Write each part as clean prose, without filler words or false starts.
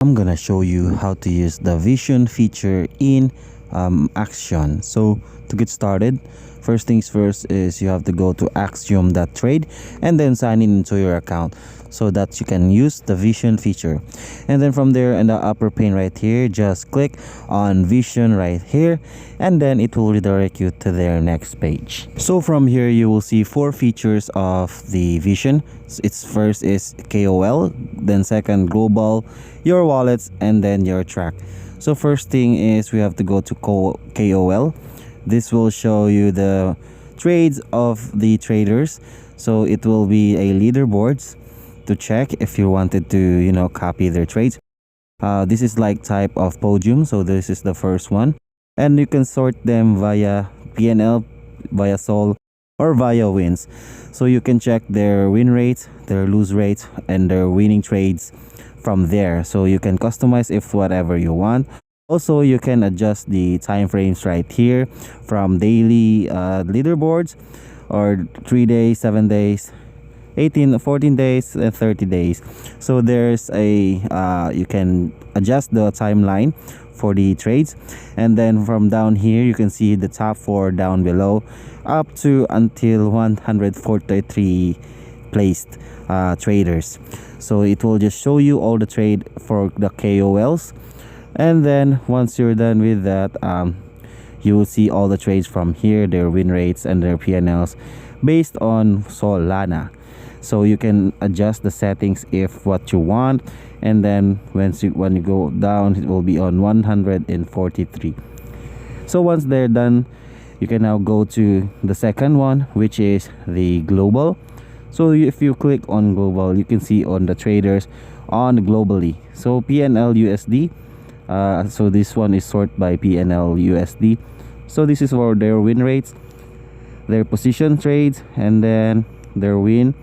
I'm gonna show you how to use the vision feature in Axiom. So to get started, first things first is you have to go to axiom.trade and then sign in into your account so that you can use the vision feature. And then from there in the upper pane right here, just click on vision right here, and then it will redirect you to their next page. So from here you will see four features of the vision. Its first is KOL, then second global, your wallets, and then your track. So first thing is we have to go to KOL. This will show you the trades of the traders. So it will be a leaderboards to check if you wanted to copy their trades. This is like type of podium, so this is the first one, and you can sort them via PNL, via sol, or via wins. So you can check their win rate, their lose rate, and their winning trades from there. So you can customize if whatever you want. Also, you can adjust the time frames right here from daily leaderboards, or 3 days, 7 days, 18, 14 days, and 30 days. So there's a you can adjust the timeline for the trades, and then from down here you can see the top four down below up to until 143 placed traders. So it will just show you all the trade for the KOLs, and then once you're done with that, you will see all the trades from here, their win rates and their PNLs based on Solana. So you can adjust the settings if what you want, and then when you go down, it will be on 143. So once they're done, you can now go to the second one, which is the global. So if you click on global, you can see on the traders on globally. So PNL USD, so this one is sorted by PNL USD. So this is for their win rates, their position trades, and then their win,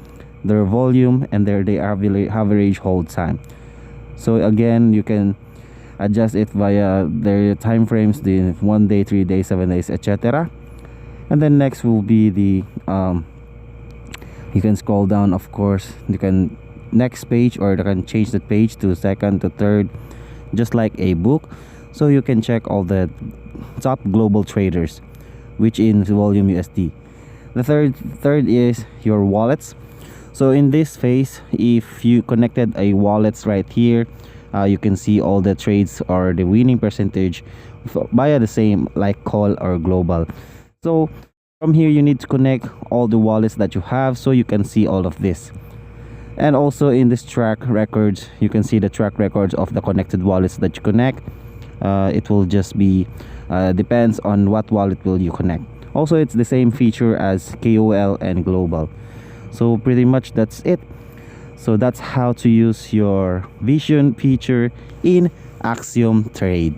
their volume, and their average hold time. So again, you can adjust it via their time frames, the 1 day, 3 days, 7 days, etc. And then next will be the you can scroll down, of course. You can next page, or you can change the page to second to third, just like a book. So you can check all the top global traders, which in volume USD. The third is your wallets. So in this phase, if you connected a wallets right here, you can see all the trades or the winning percentage via the same like call or global. So from here you need to connect all the wallets that you have so you can see all of this. And also in this track records, you can see the track records of the connected wallets that you connect. It will just be depends on what wallet will you connect. Also, it's the same feature as KOL and global. So pretty much that's it. So that's how to use your vision feature in Axiom Trade.